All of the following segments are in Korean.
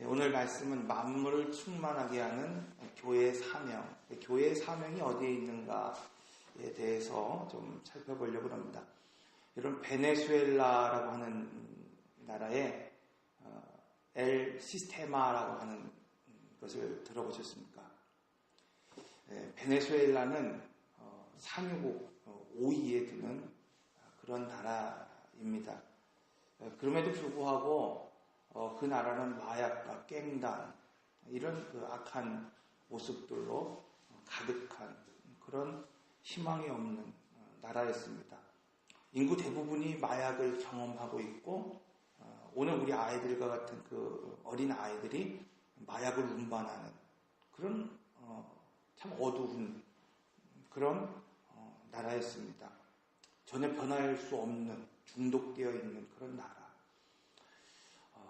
오늘 말씀은 만물을 충만하게 하는 교회의 사명, 교회의 사명이 어디에 있는가에 대해서 좀 살펴보려고 합니다. 여러분, 베네수엘라라고 하는 나라에 엘 시스테마라고 하는 것을 들어보셨습니까? 베네수엘라는 산유국 5위에 드는 그런 나라입니다. 그럼에도 불구하고 그 나라는 마약과 깽단 이런 악한 모습들로 가득한 그런 희망이 없는 나라였습니다. 인구 대부분이 마약을 경험하고 있고 오늘 우리 아이들과 같은 그 어린 아이들이 마약을 운반하는 그런 참 어두운 그런 나라였습니다. 전혀 변할 수 없는 중독되어 있는 그런 나라.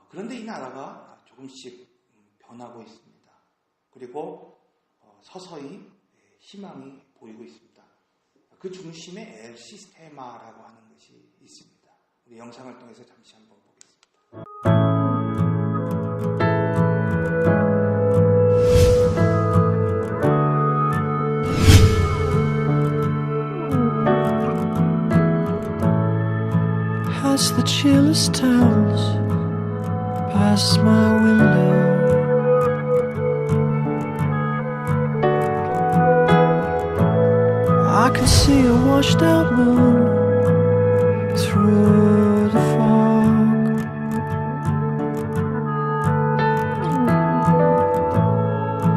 그런데 이 나라가 조금씩 변하고 있습니다. 그리고 서서히 희망이 보이고 있습니다. 그 중심에 엘 시스테마라고 하는 것이 있습니다. 우리 영상을 통해서 잠시 한번 보겠습니다. As the chillest towns pass my window, I can see a washed out moon through the fog.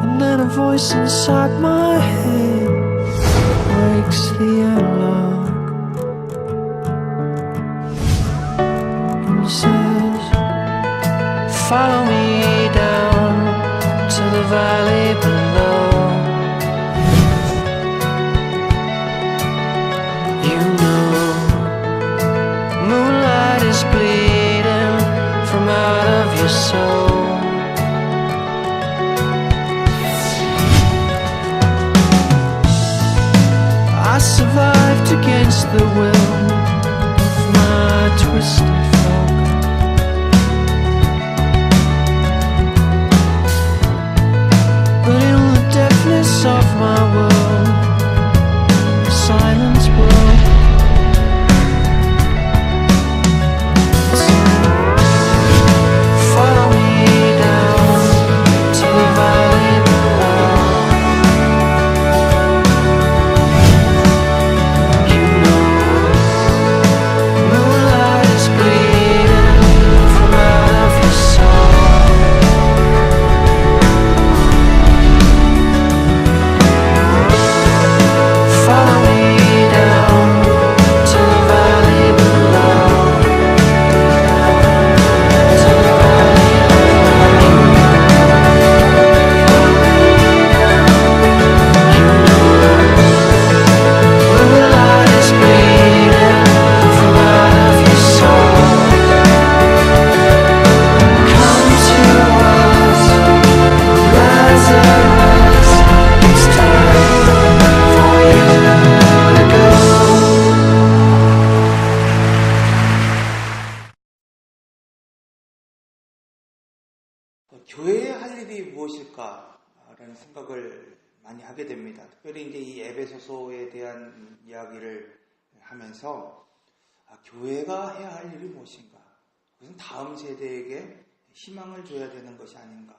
And then a voice inside my head breaks the analog and says, follow me down to the valley below. You know, moonlight is bleeding from out of your soul. I survived against the will of my twisted folk. But in the deafness of my world, silence broke. Follow me down to the valley below. You know, moonlight is bleeding from out of your soul. Follow me down to the valley below. To the valley below. You know, moonlight is bleeding from out of your soul. Come to us, Lazarus. It's time for you to go. 교회에 할 일이 무엇일까라는 생각을 많이 하게 됩니다. 특별히 이제 이 에베소서에 대한 이야기를 하면서 교회가 해야 할 일이 무엇인가? 그것은 다음 세대에게 희망을 줘야 되는 것이 아닌가?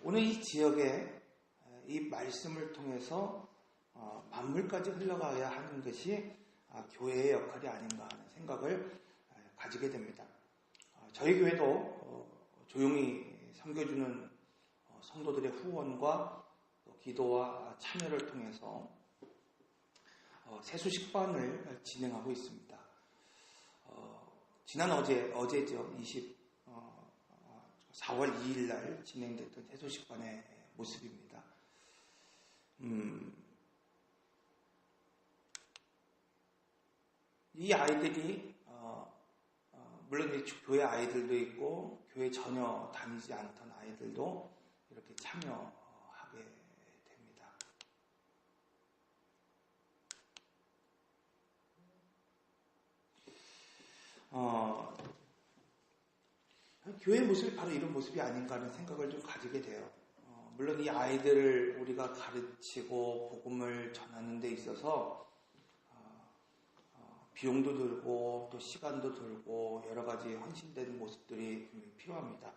오늘 이 지역에 이 말씀을 통해서 만물까지 흘러가야 하는 것이 교회의 역할이 아닌가 하는 생각을 가지게 됩니다. 저희 교회도 조용히 섬겨주는 성도들의 후원과 기도와 참여를 통해서 세수식반을 진행하고 있습니다. 지난 어제죠. 4월 2일 날 진행됐던 세수식반의 모습입니다. 이 아이들이 물론 이제 교회 아이들도 있고 교회 전혀 다니지 않던 아이들도 이렇게 참여하게 됩니다. 교회의 모습이 바로 이런 모습이 아닌가 하는 생각을 좀 가지게 돼요. 물론 이 아이들을 우리가 가르치고 복음을 전하는 데 있어서 비용도 들고 또 시간도 들고 여러 가지 헌신되는 모습들이 필요합니다.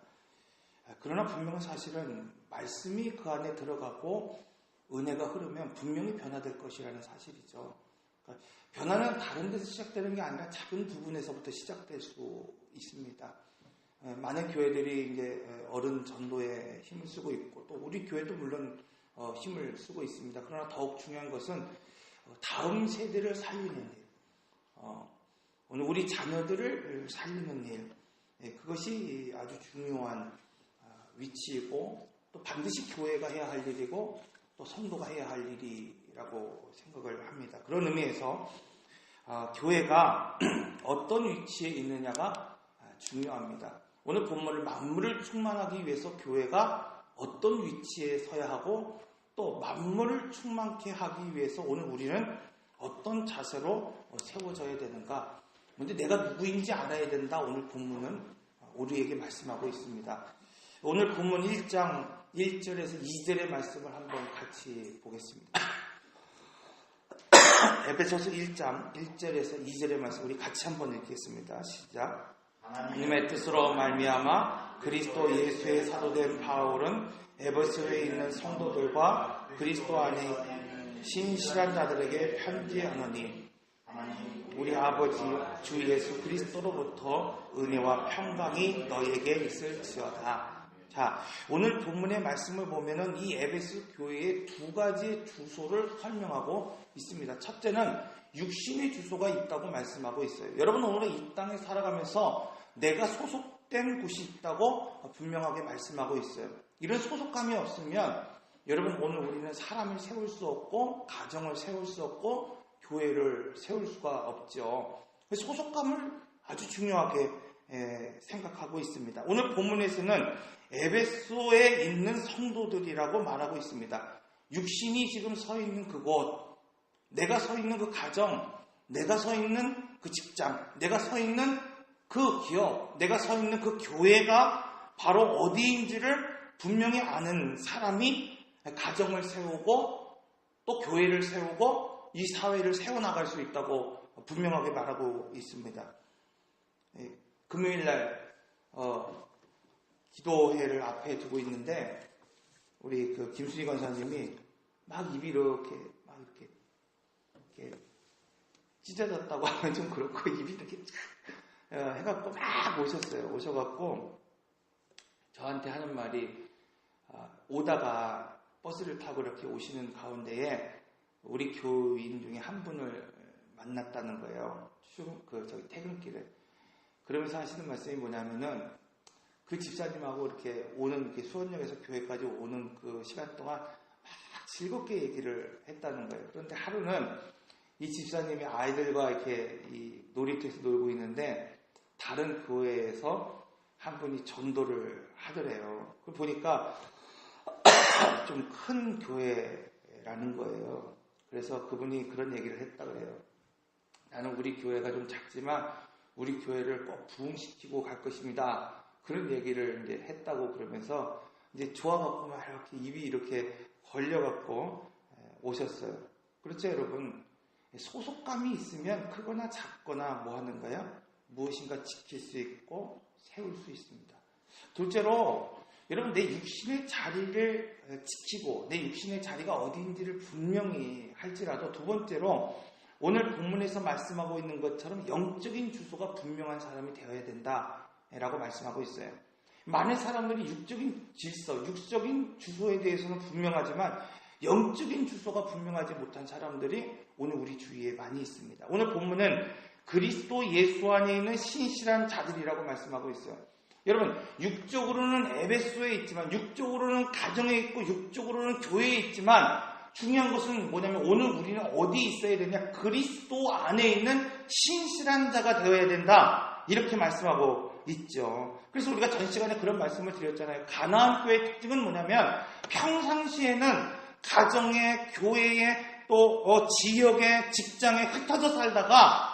그러나 분명한 사실은 말씀이 그 안에 들어가고 은혜가 흐르면 분명히 변화될 것이라는 사실이죠. 그러니까 변화는 다른 데서 시작되는 게 아니라 작은 부분에서부터 시작될 수 있습니다. 많은 교회들이 이제 어른 전도에 힘을 쓰고 있고 또 우리 교회도 물론 힘을 쓰고 있습니다. 그러나 더욱 중요한 것은 다음 세대를 살리는 일, 오늘 우리 자녀들을 살리는 일, 그것이 아주 중요한 위치이고 또 반드시 교회가 해야 할 일이고 또 성도가 해야 할 일이라고 생각을 합니다. 그런 의미에서 교회가 어떤 위치에 있느냐가 중요합니다. 오늘 본문을 만물을 충만하기 위해서 교회가 어떤 위치에 서야 하고 또 만물을 충만케 하기 위해서 오늘 우리는 어떤 자세로 세워져야 되는가. 근데 내가 누구인지 알아야 된다. 오늘 본문은 우리에게 말씀하고 있습니다. 오늘 본문 1장 1절에서 2절의 말씀을 한번 같이 보겠습니다. 에베소서 1장 1절에서 2절의 말씀 우리 같이 한번 읽겠습니다. 시작. 하나님의 뜻으로 말미암아 그리스도 예수의 사도된 바울은 에베소에 있는 성도들과 그리스도 안에 신실한 자들에게 편지하노니 우리 아버지 주 예수 그리스도로부터 은혜와 평강이 너에게 있을지어다. 자, 오늘 본문의 말씀을 보면은 이 에베소 교회의 두 가지 주소를 설명하고 있습니다. 첫째는 육신의 주소가 있다고 말씀하고 있어요. 여러분 오늘 이 땅에 살아가면서 내가 소속된 곳이 있다고 분명하게 말씀하고 있어요. 이런 소속감이 없으면 여러분 오늘 우리는 사람을 세울 수 없고 가정을 세울 수 없고 교회를 세울 수가 없죠. 소속감을 아주 중요하게 생각하고 있습니다. 오늘 본문에서는 에베소에 있는 성도들이라고 말하고 있습니다. 육신이 지금 서 있는 그곳, 내가 서 있는 그 가정, 내가 서 있는 그 직장, 내가 서 있는 그 기업, 내가 서 있는 그 교회가 바로 어디인지를 분명히 아는 사람이 가정을 세우고 또 교회를 세우고 이 사회를 세워나갈 수 있다고 분명하게 말하고 있습니다. 금요일날 기도회를 앞에 두고 있는데 우리 그 김순희 권사님이 막 입이 이렇게 찢어졌다고 하면 좀 그렇고 입이 이렇게 해갖고 막 오셔갖고 저한테 하는 말이 오다가 버스를 타고 이렇게 오시는 가운데에 우리 교인 중에 한 분을 만났다는 거예요. 퇴근길에. 그러면서 하시는 말씀이 뭐냐면은 그 집사님하고 이렇게 수원역에서 교회까지 오는 그 시간 동안 막 즐겁게 얘기를 했다는 거예요. 그런데 하루는 이 집사님이 아이들과 이렇게 이 놀이터에서 놀고 있는데 다른 교회에서 한 분이 전도를 하더래요. 그걸 보니까 좀 큰 교회라는 거예요. 그래서 그분이 그런 얘기를 했다 그래요. 나는 우리 교회가 좀 작지만 우리 교회를 꼭 부흥시키고 갈 것입니다. 그런 얘기를 이제 했다고 그러면서 이제 좋아갖고 막 이렇게 입이 이렇게 걸려갖고 오셨어요. 그렇죠, 여러분? 소속감이 있으면 크거나 작거나 뭐 하는 거야? 무엇인가 지킬 수 있고 세울 수 있습니다. 둘째로 여러분 내 육신의 자리를 지키고 내 육신의 자리가 어디인지를 분명히 할지라도 두 번째로 오늘 본문에서 말씀하고 있는 것처럼 영적인 주소가 분명한 사람이 되어야 된다라고 말씀하고 있어요. 많은 사람들이 육적인 질서, 육적인 주소에 대해서는 분명하지만 영적인 주소가 분명하지 못한 사람들이 오늘 우리 주위에 많이 있습니다. 오늘 본문은 그리스도 예수 안에 있는 신실한 자들이라고 말씀하고 있어요. 여러분, 육적으로는 에베소에 있지만, 육적으로는 가정에 있고, 육적으로는 교회에 있지만, 중요한 것은 뭐냐면 오늘 우리는 어디 있어야 되냐? 그리스도 안에 있는 신실한 자가 되어야 된다. 이렇게 말씀하고 있죠. 그래서 우리가 전 시간에 그런 말씀을 드렸잖아요. 가나안 교회의 특징은 뭐냐면 평상시에는 가정에, 교회에, 또 지역에, 직장에 흩어져 살다가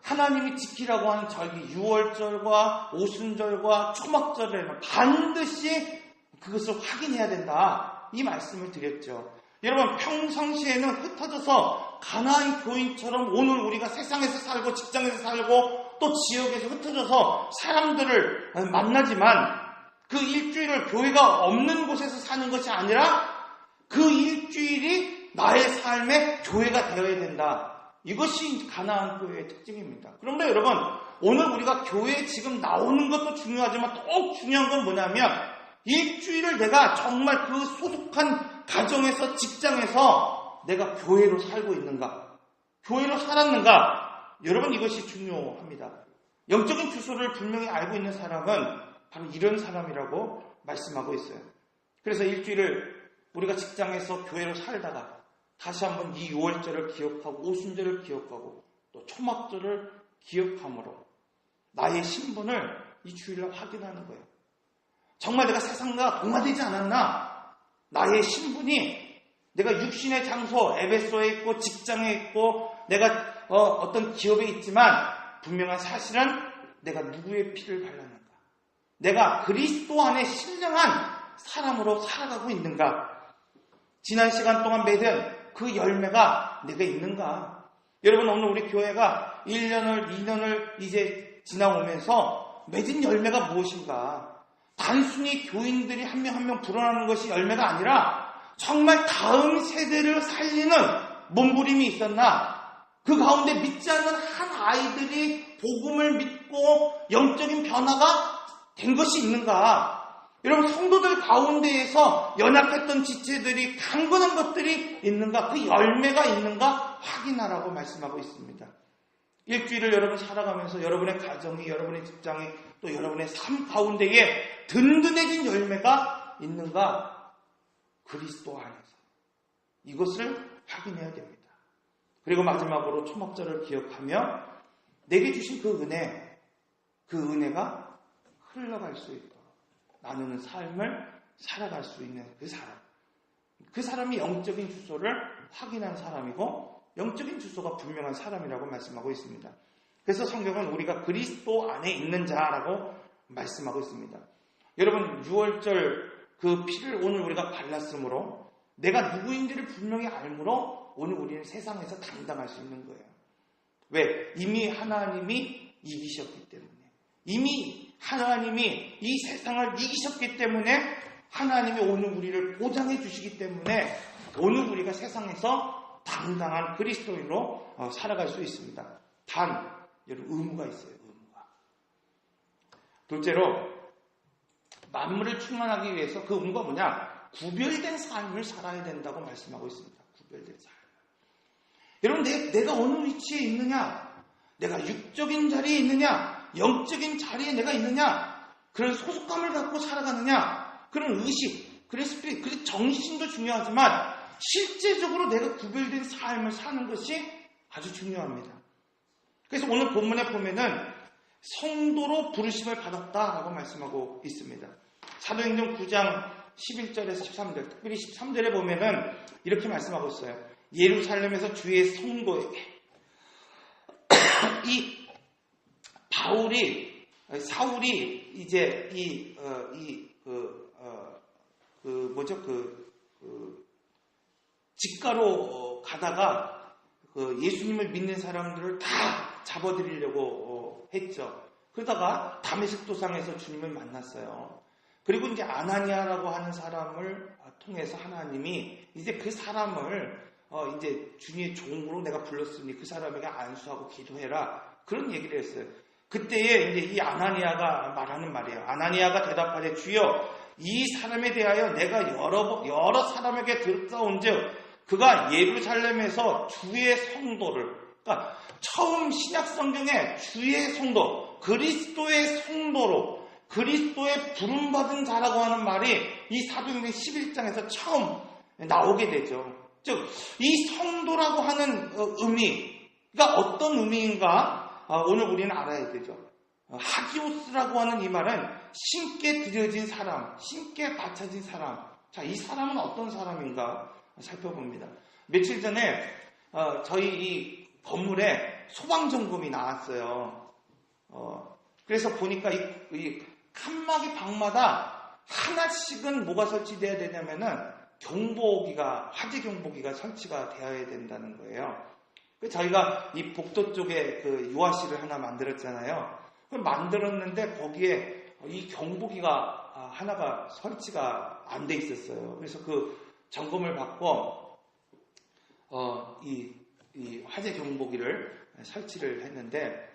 한 하나님이 지키라고 하는 절기, 유월절과 오순절과 초막절에는 반드시 그것을 확인해야 된다. 이 말씀을 드렸죠. 여러분, 평상시에는 흩어져서 가나안 교인처럼 오늘 우리가 세상에서 살고 직장에서 살고 또 지역에서 흩어져서 사람들을 만나지만 그 일주일을 교회가 없는 곳에서 사는 것이 아니라 그 일주일이 나의 삶의 교회가 되어야 된다. 이것이 가나안 교회의 특징입니다. 그런데 여러분, 오늘 우리가 교회에 지금 나오는 것도 중요하지만 더욱 중요한 건 뭐냐면 일주일을 내가 정말 그 소속한 가정에서 직장에서 내가 교회로 살고 있는가? 교회로 살았는가? 여러분, 이것이 중요합니다. 영적인 주소를 분명히 알고 있는 사람은 바로 이런 사람이라고 말씀하고 있어요. 그래서 일주일을 우리가 직장에서 교회로 살다가 다시 한번 이 6월절을 기억하고 오순절을 기억하고 또 초막절을 기억함으로 나의 신분을 이 주일날 확인하는 거예요. 정말 내가 세상과 동화되지 않았나? 나의 신분이 내가 육신의 장소 에베소에 있고 직장에 있고 내가 어떤 기업에 있지만 분명한 사실은 내가 누구의 피를 발랐는가? 내가 그리스도 안에 신령한 사람으로 살아가고 있는가? 지난 시간 동안 맺은 그 열매가 내가 있는가? 여러분, 오늘 우리 교회가 1년을 2년을 이제 지나오면서 맺은 열매가 무엇인가? 단순히 교인들이 한 명 한 명 불어나는 것이 열매가 아니라 정말 다음 세대를 살리는 몸부림이 있었나? 그 가운데 믿지 않는 한 아이들이 복음을 믿고 영적인 변화가 된 것이 있는가? 여러분, 성도들 가운데에서 연약했던 지체들이 강건한 것들이 있는가? 그 열매가 있는가? 확인하라고 말씀하고 있습니다. 일주일을 여러분 살아가면서 여러분의 가정이, 여러분의 직장이, 또 여러분의 삶 가운데에 든든해진 열매가 있는가? 그리스도 안에서. 이것을 확인해야 됩니다. 그리고 마지막으로 초막절을 기억하며 내게 주신 그 은혜가 흘러갈 수 있도록 나누는 삶을 살아갈 수 있는 그 사람. 그 사람이 영적인 주소를 확인한 사람이고 영적인 주소가 분명한 사람이라고 말씀하고 있습니다. 그래서 성경은 우리가 그리스도 안에 있는 자라고 말씀하고 있습니다. 여러분, 6월절 그 피를 오늘 우리가 발랐으므로 내가 누구인지를 분명히 알므로 오늘 우리는 세상에서 당당할 수 있는 거예요. 왜? 이미 하나님이 이기셨기 때문에. 이미 하나님이 이 세상을 이기셨기 때문에 하나님이 오늘 우리를 보장해 주시기 때문에 오늘 우리가 세상에서 당당한 그리스도인으로 살아갈 수 있습니다. 단, 여러분, 의무가 있어요. 의무가. 둘째로 만물을 충만하기 위해서 그 의무가 뭐냐? 구별된 삶을 살아야 된다고 말씀하고 있습니다. 구별된 삶. 여러분, 내가 어느 위치에 있느냐? 내가 육적인 자리에 있느냐? 영적인 자리에 내가 있느냐? 그런 소속감을 갖고 살아가느냐? 그런 의식, 그런 스피릿, 그런 정신도 중요하지만 실제적으로 내가 구별된 삶을 사는 것이 아주 중요합니다. 그래서 오늘 본문에 보면은 성도로 부르심을 받았다라고 말씀하고 있습니다. 사도행전 9장 11절에서 13절, 특별히 13절에 보면은 이렇게 말씀하고 있어요. 예루살렘에서 주의 성도에게 이 사울이 이제 직가로 가다가 예수님을 믿는 사람들을 다 잡아들이려고 했죠. 그러다가 다메섹 도상에서 주님을 만났어요. 그리고 이제 아나니아라고 하는 사람을 통해서 하나님이 이제 그 사람을 이제 주님의 종으로 내가 불렀으니 그 사람에게 안수하고 기도해라. 그런 얘기를 했어요. 그때에 이제 이 아나니아가 말하는 말이에요. 아나니아가 대답하되 주여 이 사람에 대하여 내가 여러 사람에게 들었사온즉 그가 예루살렘에서 주의 성도를, 그러니까 처음 신약 성경에 주의 성도, 그리스도의 성도로 그리스도의 부름받은 자라고 하는 말이 이 사도행전 11장에서 처음 나오게 되죠. 즉 이 성도라고 하는 의미가 어떤 의미인가 오늘 우리는 알아야 되죠. 하기오스라고 하는 이 말은 신께 드려진 사람, 신께 바쳐진 사람. 자, 이 사람은 어떤 사람인가 살펴봅니다. 며칠 전에 저희 이 건물에 소방점검이 나왔어요. 그래서 보니까 이 칸막이 방마다 하나씩은 뭐가 설치돼야 되냐면은 화재 경보기가 설치가 되어야 된다는 거예요. 저희가 이 복도 쪽에 그 유아실을 하나 만들었잖아요. 그걸 만들었는데 거기에 이 경보기가 하나가 설치가 안 돼 있었어요. 그래서 그 점검을 받고 이 화재 경보기를 설치를 했는데,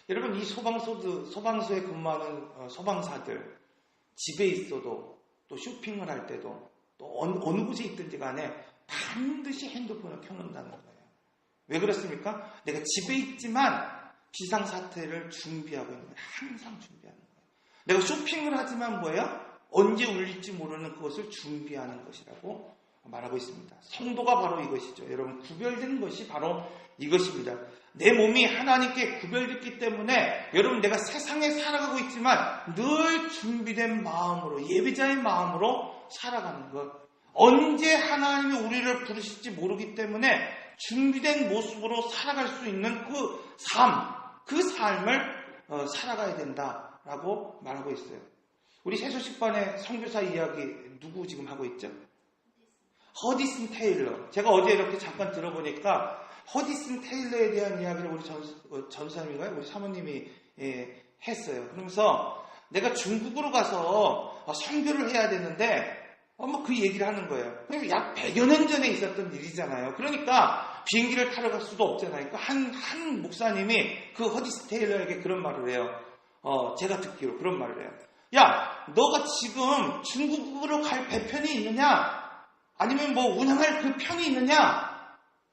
여러분 이 소방서에 근무하는 소방사들 집에 있어도 또 쇼핑을 할 때도 또 어느 곳에 있든지 간에 반드시 핸드폰을 켜놓는다는 거예요. 왜 그렇습니까? 내가 집에 있지만 비상사태를 준비하고 있는 거예요. 항상 준비하는 거예요. 내가 쇼핑을 하지만 뭐예요? 언제 울릴지 모르는 그것을 준비하는 것이라고 말하고 있습니다. 성도가 바로 이것이죠. 여러분, 구별된 것이 바로 이것입니다. 내 몸이 하나님께 구별됐기 때문에 여러분, 내가 세상에 살아가고 있지만 늘 준비된 마음으로, 예배자의 마음으로 살아가는 것. 언제 하나님이 우리를 부르실지 모르기 때문에 준비된 모습으로 살아갈 수 있는 그 삶을 살아가야 된다라고 말하고 있어요. 우리 새소식반의 선교사 이야기 누구 지금 하고 있죠? 허디슨 테일러. 제가 어제 이렇게 잠깐 들어보니까 허디슨 테일러에 대한 이야기를 우리 전사님인가요? 우리 사모님이 했어요. 그러면서 내가 중국으로 가서 선교를 해야 되는데 그 얘기를 하는 거예요. 약 100여 년 전에 있었던 일이잖아요. 그러니까 비행기를 타러 갈 수도 없잖아요. 그러니까 한 목사님이 그 허디슨 테일러에게 그런 말을 해요. 제가 듣기로 그런 말을 해요. 야, 너가 지금 중국으로 갈 배편이 있느냐? 아니면 뭐 운항할 그 편이 있느냐?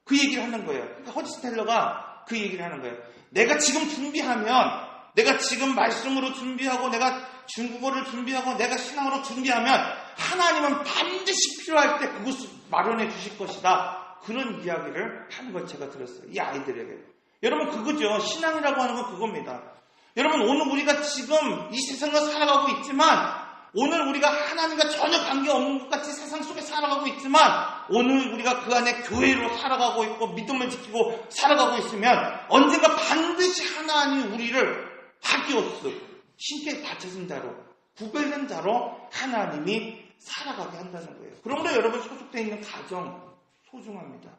그 얘기를 하는 거예요. 그러니까 허디슨 테일러가 그 얘기를 하는 거예요. 내가 지금 준비하면, 내가 지금 말씀으로 준비하고, 내가 중국어를 준비하고, 내가 신앙으로 준비하면 하나님은 반드시 필요할 때 그것을 마련해 주실 것이다. 그런 이야기를 하는 걸 제가 들었어요. 이 아이들에게. 여러분, 그거죠. 신앙이라고 하는 건 그겁니다. 여러분, 오늘 우리가 지금 이 세상을 살아가고 있지만, 오늘 우리가 하나님과 전혀 관계없는 것 같이 세상 속에 살아가고 있지만, 오늘 우리가 그 안에 교회로 살아가고 있고 믿음을 지키고 살아가고 있으면 언젠가 반드시 하나님이 우리를 하기없어 신께 바쳐진 자로, 구별된 자로 하나님이 살아가게 한다는 거예요. 그러므로 여러분, 소속되어 있는 가정 소중합니다.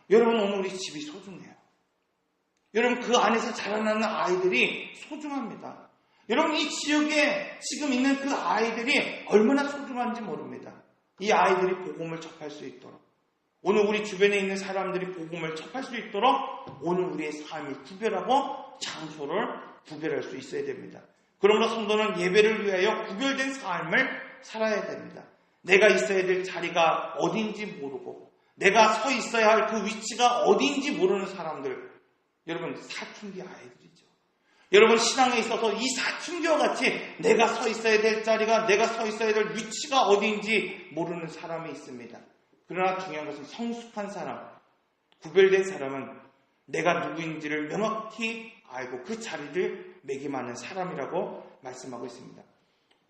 여러분, 오늘 우리 집이 소중해요. 여러분, 그 안에서 자라나는 아이들이 소중합니다. 여러분, 이 지역에 지금 있는 그 아이들이 얼마나 소중한지 모릅니다. 이 아이들이 복음을 접할 수 있도록, 오늘 우리 주변에 있는 사람들이 복음을 접할 수 있도록 오늘 우리의 삶을 구별하고 장소를 구별할 수 있어야 됩니다. 그러므로 성도는 예배를 위하여 구별된 삶을 살아야 됩니다. 내가 있어야 될 자리가 어딘지 모르고 내가 서 있어야 할 그 위치가 어딘지 모르는 사람들, 여러분, 사춘기 아이들이죠. 여러분, 신앙에 있어서 이 사춘기와 같이 내가 서 있어야 될 자리가, 내가 서 있어야 될 위치가 어디인지 모르는 사람이 있습니다. 그러나 중요한 것은 성숙한 사람, 구별된 사람은 내가 누구인지를 명확히 알고 그 자리를 매김하는 사람이라고 말씀하고 있습니다.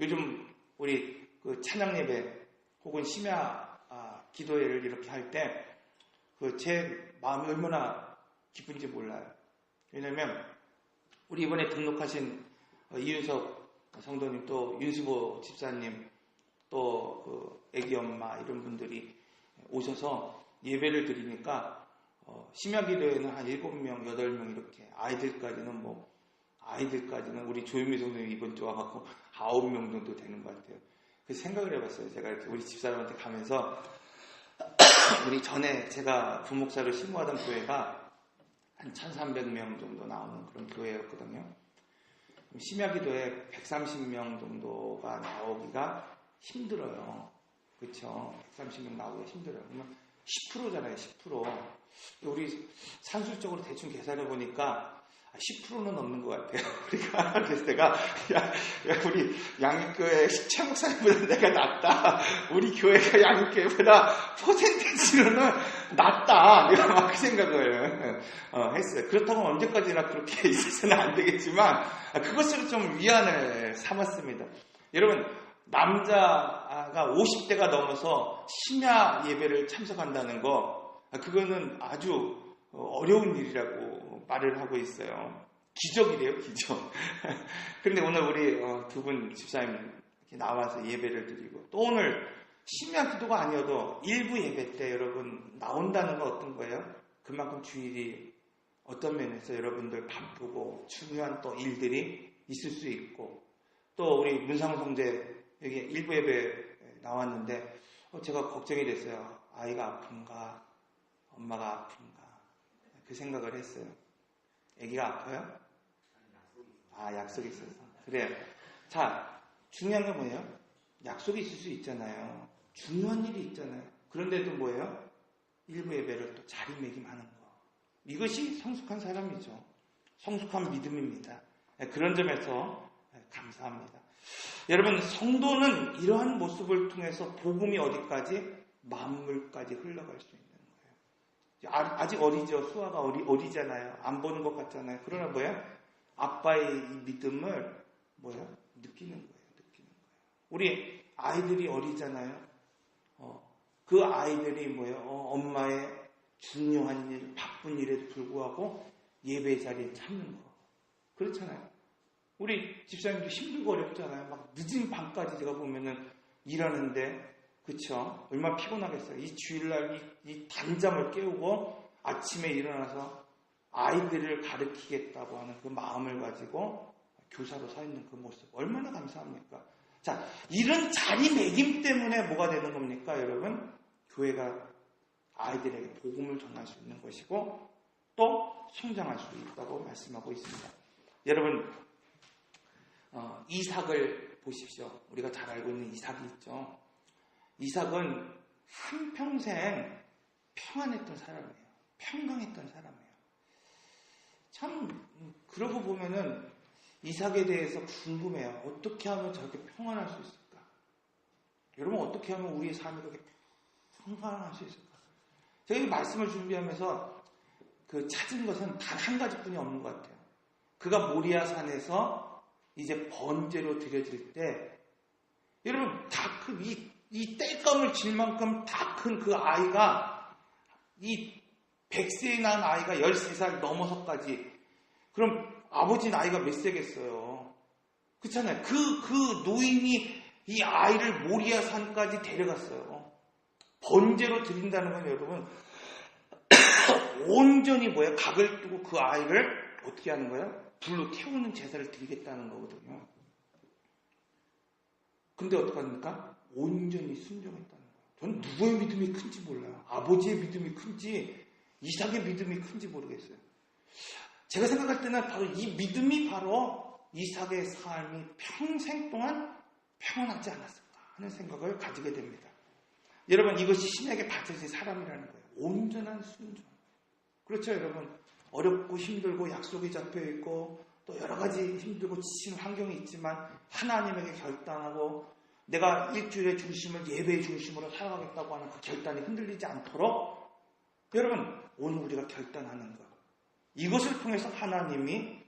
요즘 우리 그 찬양 예배 혹은 심야 기도회를 이렇게 할 때 제 마음이 얼마나 기쁜지 몰라요. 왜냐하면 우리 이번에 등록하신 이윤석 성도님, 또 윤수보 집사님, 또 그 애기 엄마 이런 분들이 오셔서 예배를 드리니까 심야 기도회는 한 7명, 8명 이렇게, 아이들까지는 우리 조윤미 성도님 이번 주 와갖고 9명 정도 되는 것 같아요. 그래서 생각을 해봤어요. 제가 이렇게 우리 집사람한테 가면서 우리 전에 제가 부목사로 신고하던 교회가 한 1,300명 정도 나오는 그런 교회였거든요. 심야 기도에 130명 정도가 나오기가 힘들어요. 그렇죠? 130명 나오기가 힘들어요. 그러면 10%잖아요. 10%. 우리 산술적으로 대충 계산해 보니까 10%는 넘는 것 같아요. 그래서 내가 우리 양육교회 최목사님보다 내가 낫다. 우리 교회가 양육교회보다 퍼센테이지로는 낫다. 내가 막 그 생각을 했어요. 그렇다고 언제까지나 그렇게 있어서는 안 되겠지만 그것으로 좀 위안을 삼았습니다. 여러분, 남자가 50대가 넘어서 심야 예배를 참석한다는 거, 그거는 아주 어려운 일이라고 말을 하고 있어요. 기적이래요, 기적. 그런데 오늘 우리 두 분 집사님 이렇게 나와서 예배를 드리고, 또 오늘 심야 기도가 아니어도 일부 예배 때 여러분 나온다는 건 어떤 거예요? 그만큼 주일이 어떤 면에서 여러분들 바쁘고 중요한 또 일들이 있을 수 있고, 또 우리 문상우 성재 여기 일부 예배 나왔는데 제가 걱정이 됐어요. 아이가 아픈가, 엄마가 아픈가, 그 생각을 했어요. 아기가 아파요? 약속이 있어서. 그래요. 자, 중요한 게 뭐예요? 약속이 있을 수 있잖아요. 중요한 일이 있잖아요. 그런데도 뭐예요? 일부 예배를 또 자리매김하는 거. 이것이 성숙한 사람이죠. 성숙한 믿음입니다. 그런 점에서 감사합니다. 여러분, 성도는 이러한 모습을 통해서 복음이 어디까지? 만물까지 흘러갈 수 있는 거예요. 아직 어리죠. 수아가 어리잖아요. 안 보는 것 같잖아요. 그러나 뭐예요? 아빠의 이 믿음을 뭐예요? 느끼는 거예요. 우리 아이들이 어리잖아요. 그 아이들이 뭐예요? 엄마의 중요한 일, 바쁜 일에도 불구하고 예배 자리에 참는 거. 그렇잖아요. 우리 집사님도 힘들고 어렵잖아요. 막 늦은 밤까지 제가 보면은 일하는데, 그쵸? 얼마나 피곤하겠어요. 이 주일날 이 단잠을 깨우고 아침에 일어나서 아이들을 가르치겠다고 하는 그 마음을 가지고 교사로 서 있는 그 모습. 얼마나 감사합니까? 자, 이런 자리매김 때문에 뭐가 되는 겁니까, 여러분? 교회가 아이들에게 복음을 전할 수 있는 것이고 또 성장할 수 있다고 말씀하고 있습니다. 여러분, 이삭을 보십시오. 우리가 잘 알고 있는 이삭이 있죠. 이삭은 한평생 평안했던 사람이에요. 평강했던 사람이에요. 참 그러고 보면은 이삭에 대해서 궁금해요. 어떻게 하면 저렇게 평안할 수 있을까? 여러분, 어떻게 하면 우리의 삶이 그렇게 평안할 수 있을까? 제가 이 말씀을 준비하면서 그 찾은 것은 단 한 가지뿐이 없는 것 같아요. 그가 모리아산에서 이제 번제로 드려질 때, 여러분, 다 큰 이 땔감을 질 만큼 다 큰 그 아이가, 이 100세에 난 아이가 13살 넘어서까지, 그럼 아버지 나이가 몇 세겠어요? 그렇잖아요. 그 노인이 이 아이를 모리아산까지 데려갔어요. 번제로 드린다는 건 여러분, 온전히 뭐예요? 각을 두고 그 아이를 어떻게 하는 거예요? 불로 태우는 제사를 드리겠다는 거거든요. 근데 어떡합니까? 온전히 순종했다는 거예요. 저는 누구의 믿음이 큰지 몰라요. 아버지의 믿음이 큰지 이삭의 믿음이 큰지 모르겠어요. 제가 생각할 때는 바로 이 믿음이 바로 이삭의 삶이 평생 동안 평안하지 않았을까 하는 생각을 가지게 됩니다. 여러분, 이것이 신에게 바쳐진 사람이라는 거예요. 온전한 순종. 그렇죠, 여러분. 어렵고 힘들고 약속이 잡혀있고 또 여러 가지 힘들고 지치는 환경이 있지만 하나님에게 결단하고 내가 일주일의 중심을 예배의 중심으로 살아가겠다고 하는 그 결단이 흔들리지 않도록 여러분, 오늘 우리가 결단하는 것, 이것을 통해서 하나님이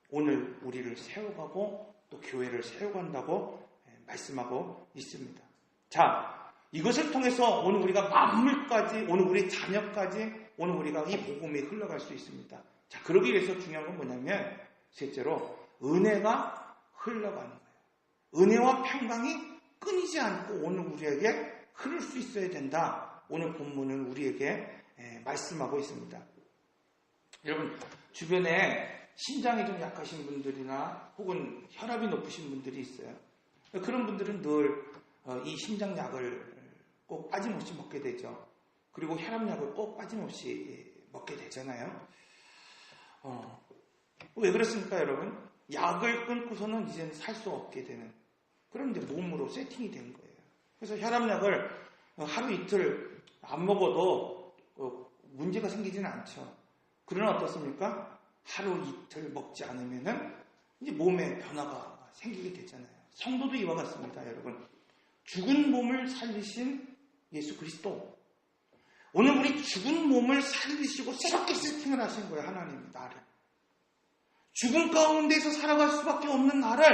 오늘 우리를 세워가고 또 교회를 세워간다고 말씀하고 있습니다. 자, 이것을 통해서 오늘 우리가 만물까지, 오늘 우리 자녀까지, 오늘 우리가 이 복음이 흘러갈 수 있습니다. 자, 그러기 위해서 중요한 건 뭐냐면 셋째로 은혜가 흘러가는 거예요. 은혜와 평강이 끊이지 않고 오늘 우리에게 흐를 수 있어야 된다. 오늘 본문은 우리에게 말씀하고 있습니다. 여러분, 주변에 심장이 좀 약하신 분들이나 혹은 혈압이 높으신 분들이 있어요. 그런 분들은 늘 이 심장약을 꼭 빠짐없이 먹게 되죠. 그리고 혈압약을 꼭 빠짐없이 먹게 되잖아요. 왜 그렇습니까, 여러분? 약을 끊고서는 이제는 살 수 없게 되는 그런 이제 몸으로 세팅이 된 거예요. 그래서 혈압약을 하루 이틀 안 먹어도 문제가 생기지는 않죠. 그러나 어떻습니까? 하루 이틀 먹지 않으면은 이제 몸에 변화가 생기게 되잖아요. 성도도 이와 같습니다, 여러분. 죽은 몸을 살리신 예수 그리스도. 오늘 우리 죽은 몸을 살리시고 새롭게 세팅을 하신 거예요, 하나님이 나를. 죽음 가운데서 살아갈 수밖에 없는 나를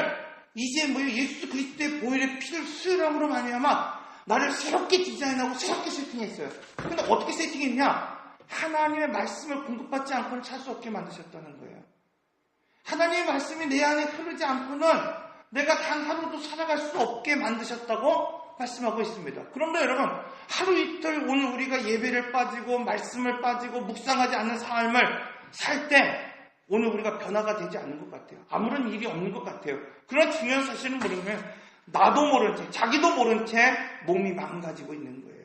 이제 예수 그리스도의 보혈의 피를 수혈함으로 말미암아 나를 새롭게 디자인하고 새롭게 세팅했어요. 근데 어떻게 세팅했냐? 하나님의 말씀을 공급받지 않고는 살 수 없게 만드셨다는 거예요. 하나님의 말씀이 내 안에 흐르지 않고는 내가 단 하루도 살아갈 수 없게 만드셨다고 말씀하고 있습니다. 그런데 여러분, 하루 이틀 오늘 우리가 예배를 빠지고 말씀을 빠지고 묵상하지 않는 삶을 살 때 오늘 우리가 변화가 되지 않는 것 같아요. 아무런 일이 없는 것 같아요. 그런 중요한 사실은 뭐냐면 나도 모른 채, 자기도 모른 채 몸이 망가지고 있는 거예요.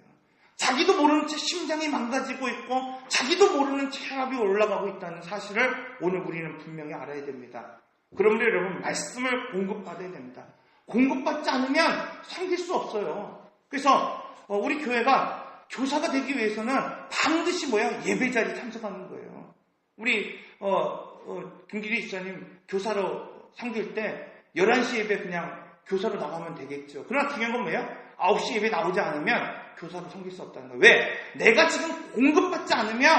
자기도 모르는 채 심장이 망가지고 있고 자기도 모르는 채 혈압이 올라가고 있다는 사실을 오늘 우리는 분명히 알아야 됩니다. 그러므로 여러분, 말씀을 공급받아야 됩니다. 공급받지 않으면 섬길 수 없어요. 그래서 우리 교회가 교사가 되기 위해서는 반드시 예배 자리에 참석하는 거예요. 우리 김기리 집사님 교사로 섬길 때 11시 예배 그냥 교사로 나가면 되겠죠. 그러나 중요한 건 뭐예요? 9시 예배 나오지 않으면 교사로 섬길 수 없다는 거예요. 왜? 내가 지금 공급받지 않으면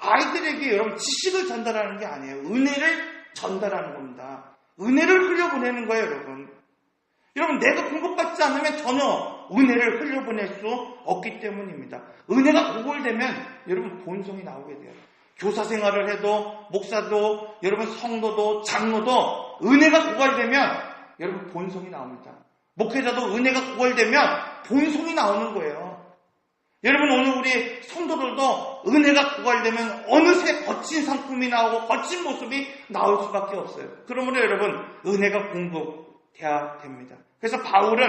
아이들에게 여러분 지식을 전달하는 게 아니에요. 은혜를 전달하는 겁니다. 은혜를 흘려보내는 거예요, 여러분. 여러분, 내가 공급받지 않으면 전혀 은혜를 흘려보낼 수 없기 때문입니다. 은혜가 고갈되면 여러분 본성이 나오게 돼요. 교사 생활을 해도 목사도 여러분 성도도 장로도 은혜가 고갈되면 여러분 본성이 나옵니다. 목회자도 은혜가 고갈되면 본성이 나오는 거예요. 여러분, 오늘 우리 성도들도 은혜가 고갈되면 어느새 거친 상품이 나오고 거친 모습이 나올 수밖에 없어요. 그러므로 여러분, 은혜가 공급돼야 됩니다. 그래서 바울은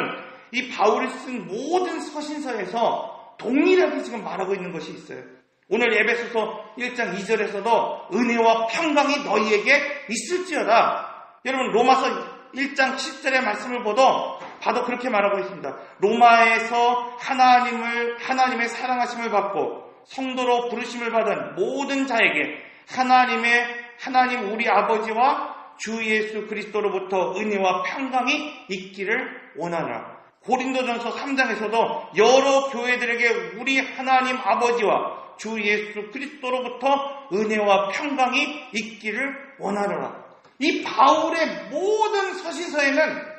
이 바울이 쓴 모든 서신서에서 동일하게 지금 말하고 있는 것이 있어요. 오늘 에베소서 1장 2절에서도 은혜와 평강이 너희에게 있을지어다. 여러분, 로마서 1장 10절의 말씀을 봐도 그렇게 말하고 있습니다. 로마에서 하나님의 사랑하심을 받고 성도로 부르심을 받은 모든 자에게 하나님 우리 아버지와 주 예수 그리스도로부터 은혜와 평강이 있기를 원하노라. 고린도전서 3장에서도 여러 교회들에게 우리 하나님 아버지와 주 예수 그리스도로부터 은혜와 평강이 있기를 원하노라. 이 바울의 모든 서신서에는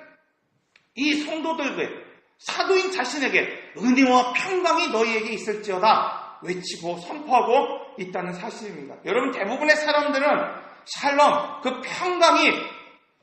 이 성도들에게, 사도인 자신에게 은혜와 평강이 너희에게 있을지어다 외치고 선포하고 있다는 사실입니다. 여러분, 대부분의 사람들은 샬롬, 그 평강이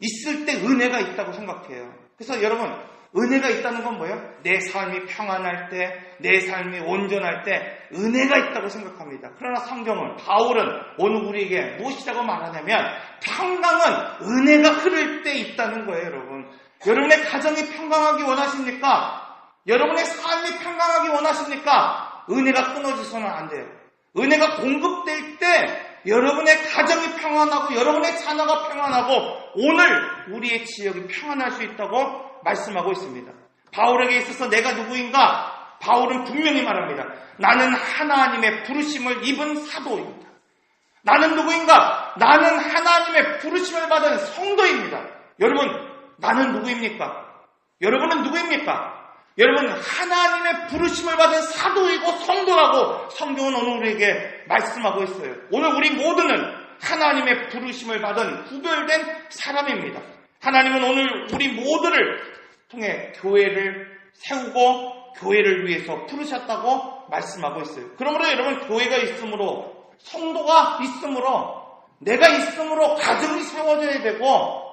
있을 때 은혜가 있다고 생각해요. 그래서 여러분, 은혜가 있다는 건 뭐예요? 내 삶이 평안할 때, 내 삶이 온전할 때 은혜가 있다고 생각합니다. 그러나 성경은, 바울은 오늘 우리에게 무엇이라고 말하냐면 평강은 은혜가 흐를 때 있다는 거예요, 여러분. 여러분의 가정이 평강하기 원하십니까? 여러분의 삶이 평강하기 원하십니까? 은혜가 끊어지서는 안 돼요. 은혜가 공급될 때 여러분의 가정이 평안하고 여러분의 자녀가 평안하고 오늘 우리의 지역이 평안할 수 있다고 말씀하고 있습니다. 바울에게 있어서 내가 누구인가? 바울은 분명히 말합니다. 나는 하나님의 부르심을 입은 사도입니다. 나는 누구인가? 나는 하나님의 부르심을 받은 성도입니다. 여러분, 나는 누구입니까? 여러분은 누구입니까? 여러분, 하나님의 부르심을 받은 사도이고 성도라고 성경은 오늘 우리에게 말씀하고 있어요. 오늘 우리 모두는 하나님의 부르심을 받은 구별된 사람입니다. 하나님은 오늘 우리 모두를 통해 교회를 세우고 교회를 위해서 부르셨다고 말씀하고 있어요. 그러므로 여러분, 교회가 있으므로, 성도가 있으므로, 내가 있으므로 가정이 세워져야 되고,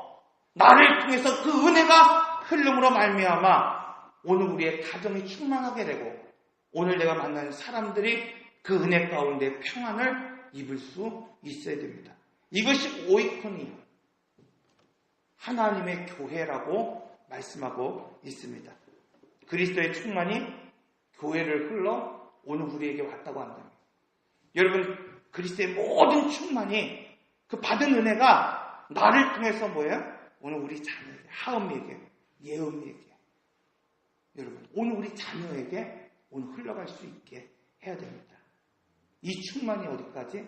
나를 통해서 그 은혜가 흐름으로 말미암아 오늘 우리의 가정이 충만하게 되고 오늘 내가 만나는 사람들이 그 은혜 가운데 평안을 입을 수 있어야 됩니다. 이것이 오이코니, 하나님의 교회라고 말씀하고 있습니다. 그리스도의 충만이 교회를 흘러 오늘 우리에게 왔다고 한다면, 여러분, 그리스도의 모든 충만이, 그 받은 은혜가 나를 통해서 뭐예요? 오늘 우리 자녀에게, 하음에게, 예음에게, 여러분, 오늘 우리 자녀에게 오늘 흘러갈 수 있게 해야 됩니다. 이 충만이 어디까지?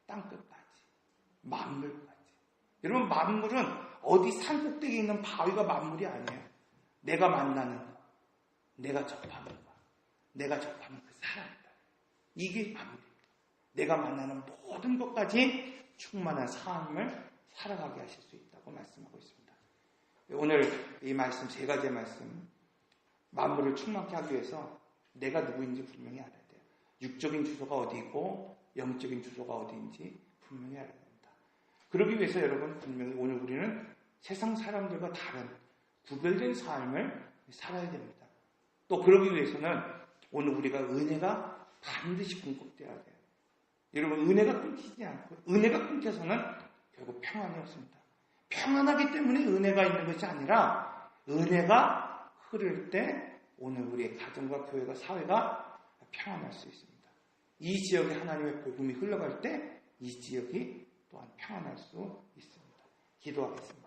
땅끝까지, 만물까지. 여러분, 만물은 어디 산꼭대기에 있는 바위가 만물이 아니에요. 내가 만나는 것, 내가 접하는 것, 내가 접하는 그 사람이다. 이게 만물입니다. 내가 만나는 모든 것까지 충만한 삶을 살아가게 하실 수 있다고 말씀하고 있습니다. 오늘 이 말씀, 세 가지의 말씀, 만물을 충만케 하기 위해서 내가 누구인지 분명히 알아야 돼요. 육적인 주소가 어디 있고 영적인 주소가 어디인지 분명히 알아야 됩니다. 그러기 위해서 여러분 분명히 오늘 우리는 세상 사람들과 다른 구별된 삶을 살아야 됩니다. 또 그러기 위해서는 오늘 우리가 은혜가 반드시 공급되어야 돼요. 여러분 은혜가 끊기지 않고 은혜가 끊겨서는 결국 평안이 없습니다. 평안하기 때문에 은혜가 있는 것이 아니라 은혜가 흐를 때 오늘 우리의 가정과 교회가 사회가 평안할 수 있습니다. 이 지역에 하나님의 복음이 흘러갈 때 이 지역이 또한 평안할 수 있습니다. 기도하겠습니다.